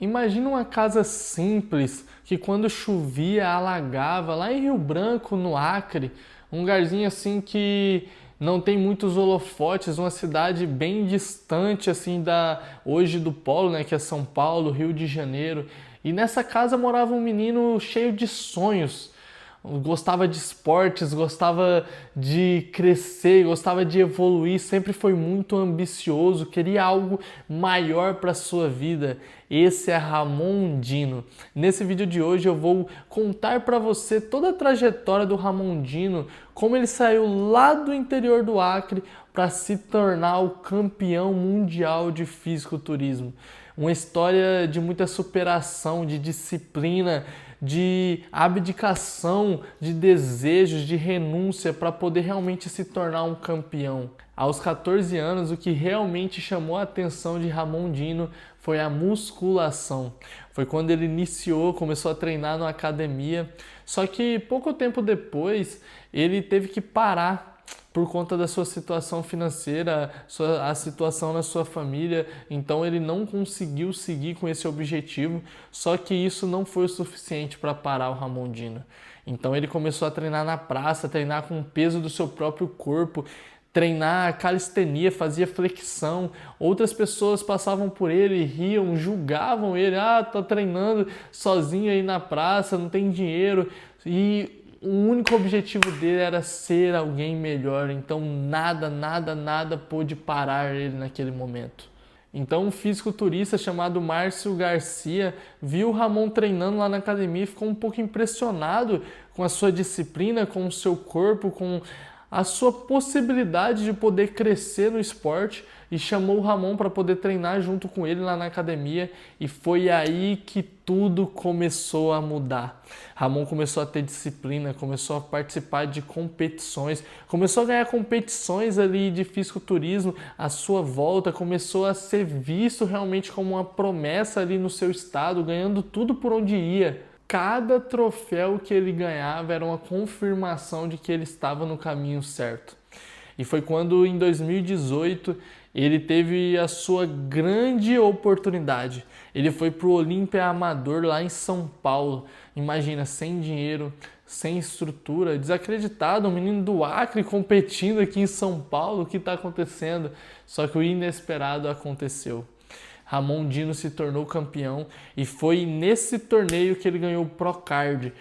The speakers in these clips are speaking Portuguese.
Imagina uma casa simples que quando chovia alagava lá em Rio Branco, no Acre, um lugarzinho assim que não tem muitos holofotes, uma cidade bem distante assim da hoje do polo, né, que é São Paulo, Rio de Janeiro. E nessa casa morava um menino cheio de sonhos. Gostava de esportes, gostava de crescer, gostava de evoluir, sempre foi muito ambicioso, queria algo maior para sua vida. Esse é Ramon Dino. Nesse vídeo de hoje eu vou contar para você toda a trajetória do Ramon Dino, como ele saiu lá do interior do Acre para se tornar o campeão mundial de fisiculturismo. Uma história de muita superação, de disciplina, de abdicação, de desejos, de renúncia para poder realmente se tornar um campeão. Aos 14 anos, o que realmente chamou a atenção de Ramon Dino foi a musculação. Foi quando ele iniciou, começou a treinar na academia. Só que pouco tempo depois, ele teve que parar por conta da sua situação financeira, a situação na sua família, então ele não conseguiu seguir com esse objetivo, só que isso não foi o suficiente para parar o Ramon Dino. Então ele começou a treinar na praça, treinar com o peso do seu próprio corpo, treinar calistenia, fazia flexão. Outras pessoas passavam por ele, riam, julgavam ele, tá treinando sozinho aí na praça, não tem dinheiro. E o único objetivo dele era ser alguém melhor, então nada pôde parar ele naquele momento. Então um fisiculturista chamado Márcio Garcia viu o Ramon treinando lá na academia e ficou um pouco impressionado com a sua disciplina, com o seu corpo, com a sua possibilidade de poder crescer no esporte e chamou o Ramon para poder treinar junto com ele lá na academia e foi aí que tudo começou a mudar. Ramon começou a ter disciplina, começou a participar de competições, começou a ganhar competições ali de fisiculturismo à sua volta, começou a ser visto realmente como uma promessa ali no seu estado, ganhando tudo por onde ia. Cada troféu que ele ganhava era uma confirmação de que ele estava no caminho certo. E foi quando, em 2018, ele teve a sua grande oportunidade. Ele foi para o Olímpia Amador, lá em São Paulo. Imagina, sem dinheiro, sem estrutura, desacreditado, um menino do Acre competindo aqui em São Paulo, o que está acontecendo? Só que o inesperado aconteceu. Ramon Dino se tornou campeão e foi nesse torneio que ele ganhou o Procard,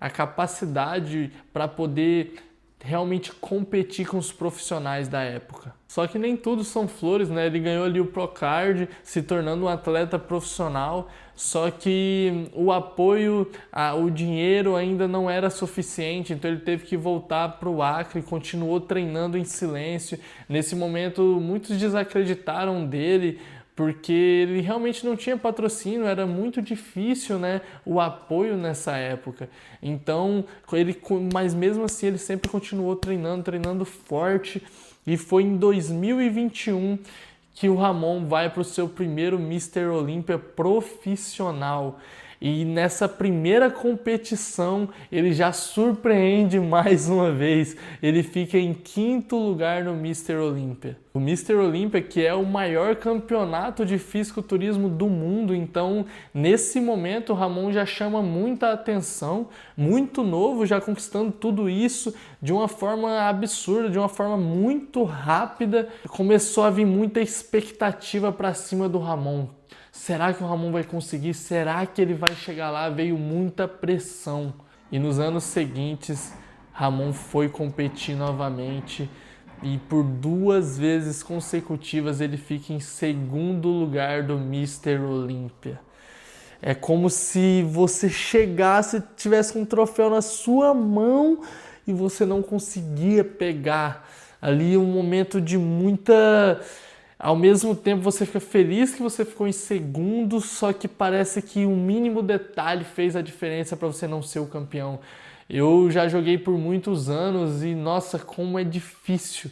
a capacidade para poder realmente competir com os profissionais da época. Só que nem tudo são flores, né? Ele ganhou ali o Procard, se tornando um atleta profissional, só que o apoio, o dinheiro ainda não era suficiente, então ele teve que voltar para o Acre, continuou treinando em silêncio. Nesse momento, muitos desacreditaram dele, porque ele realmente não tinha patrocínio, era muito difícil, né, o apoio nessa época. Então, mas mesmo assim ele sempre continuou treinando forte, e foi em 2021 que o Ramon vai para o seu primeiro Mr. Olímpia profissional. E nessa primeira competição ele já surpreende mais uma vez. Ele fica em 5º lugar no Mr. Olímpia. O Mr. Olímpia, que é o maior campeonato de fisiculturismo do mundo, então nesse momento o Ramon já chama muita atenção, muito novo, já conquistando tudo isso de uma forma absurda, de uma forma muito rápida. Começou a vir muita expectativa para cima do Ramon. Será que o Ramon vai conseguir? Será que ele vai chegar lá? Veio muita pressão. E nos anos seguintes, Ramon foi competir novamente e por 2 vezes consecutivas ele fica em 2º lugar do Mr. Olímpia. É como se você chegasse, tivesse um troféu na sua mão e você não conseguia pegar. Ali um momento de muita... Ao mesmo tempo você fica feliz que você ficou em 2º, só que parece que um mínimo detalhe fez a diferença para você não ser o campeão. Eu já joguei por muitos anos e, nossa, como é difícil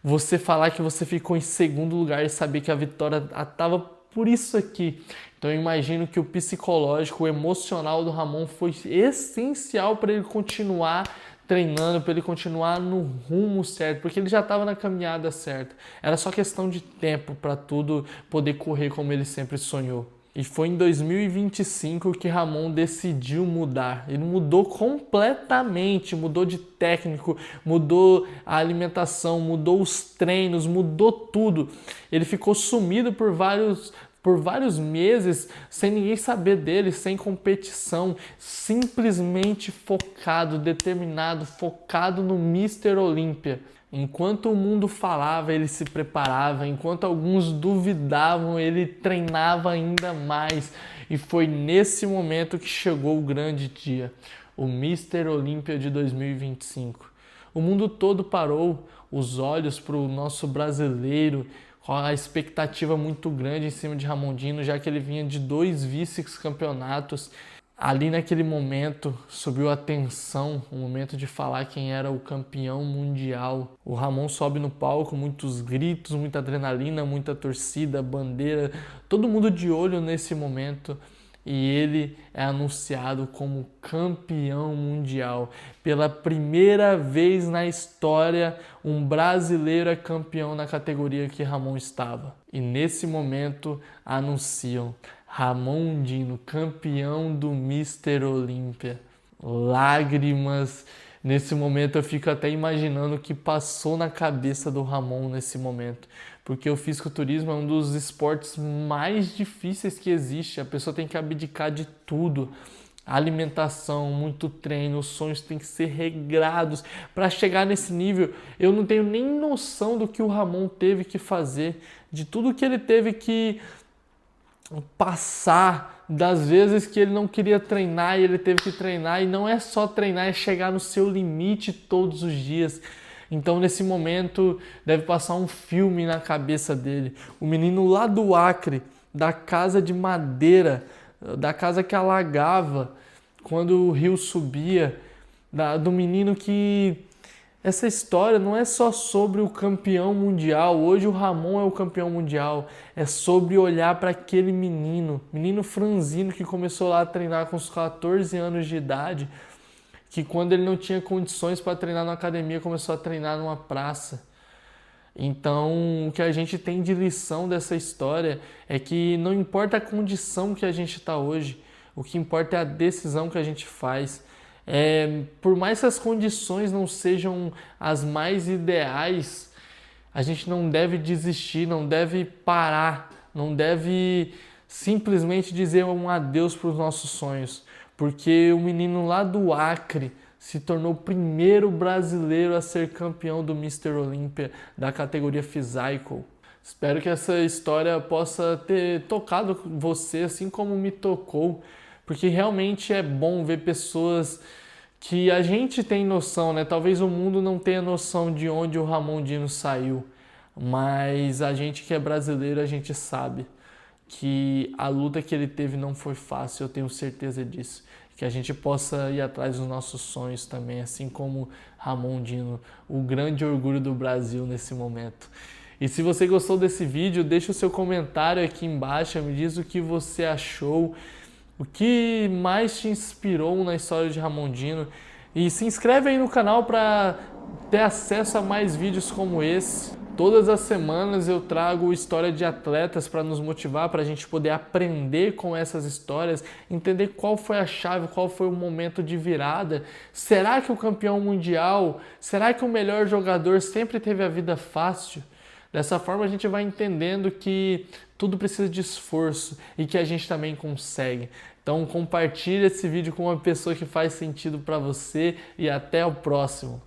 você falar que você ficou em 2º lugar e saber que a vitória estava por isso aqui. Então eu imagino que o psicológico, o emocional do Ramon foi essencial para ele continuar treinando, para ele continuar no rumo certo, porque ele já estava na caminhada certa. Era só questão de tempo para tudo poder correr como ele sempre sonhou. E foi em 2025 que Ramon decidiu mudar. Ele mudou completamente, mudou de técnico, mudou a alimentação, mudou os treinos, mudou tudo. Ele ficou sumido por vários meses, sem ninguém saber dele, sem competição, simplesmente focado, determinado, focado no Mr. Olímpia. Enquanto o mundo falava, ele se preparava. Enquanto alguns duvidavam, ele treinava ainda mais. E foi nesse momento que chegou o grande dia, o Mr. Olímpia de 2025. O mundo todo parou os olhos para o nosso brasileiro, com a expectativa muito grande em cima de Ramon Dino, já que ele vinha de 2 vice-campeonatos. Ali naquele momento subiu a tensão, o momento de falar quem era o campeão mundial. O Ramon sobe no palco, muitos gritos, muita adrenalina, muita torcida, bandeira, todo mundo de olho nesse momento. E ele é anunciado como campeão mundial. Pela primeira vez na história, um brasileiro é campeão na categoria que Ramon estava. E nesse momento anunciam: Ramon Dino, campeão do Mr. Olímpia. Lágrimas. Nesse momento eu fico até imaginando o que passou na cabeça do Ramon nesse momento. Porque o fisiculturismo é um dos esportes mais difíceis que existe. A pessoa tem que abdicar de tudo. Alimentação, muito treino, os sonhos têm que ser regrados. Para chegar nesse nível, eu não tenho nem noção do que o Ramon teve que fazer, de tudo que ele teve que passar, das vezes que ele não queria treinar e ele teve que treinar. E não é só treinar, é chegar no seu limite todos os dias. Então nesse momento deve passar um filme na cabeça dele. O menino lá do Acre, da casa de madeira, da casa que alagava quando o rio subia, do menino que... Essa história não é só sobre o campeão mundial. Hoje o Ramon é o campeão mundial. É sobre olhar para aquele menino franzino que começou lá a treinar com os 14 anos de idade, que quando ele não tinha condições para treinar na academia, começou a treinar numa praça. Então, o que a gente tem de lição dessa história é que não importa a condição que a gente está hoje, o que importa é a decisão que a gente faz. Por mais que as condições não sejam as mais ideais, a gente não deve desistir, não deve parar, não deve simplesmente dizer um adeus para os nossos sonhos, porque o menino lá do Acre se tornou o primeiro brasileiro a ser campeão do Mr. Olímpia da categoria Physical. Espero que essa história possa ter tocado você assim como me tocou, porque realmente é bom ver pessoas que a gente tem noção, né? Talvez o mundo não tenha noção de onde o Ramon Dino saiu, mas a gente que é brasileiro, a gente sabe que a luta que ele teve não foi fácil, eu tenho certeza disso. Que a gente possa ir atrás dos nossos sonhos também, assim como Ramon Dino, o grande orgulho do Brasil nesse momento. E se você gostou desse vídeo, deixa o seu comentário aqui embaixo, me diz o que você achou, o que mais te inspirou na história de Ramon Dino. E se inscreve aí no canal para ter acesso a mais vídeos como esse. Todas as semanas eu trago história de atletas para nos motivar, para a gente poder aprender com essas histórias, entender qual foi a chave, qual foi o momento de virada. Será que o campeão mundial, será que o melhor jogador sempre teve a vida fácil? Dessa forma a gente vai entendendo que tudo precisa de esforço e que a gente também consegue. Então compartilhe esse vídeo com uma pessoa que faz sentido para você e até o próximo.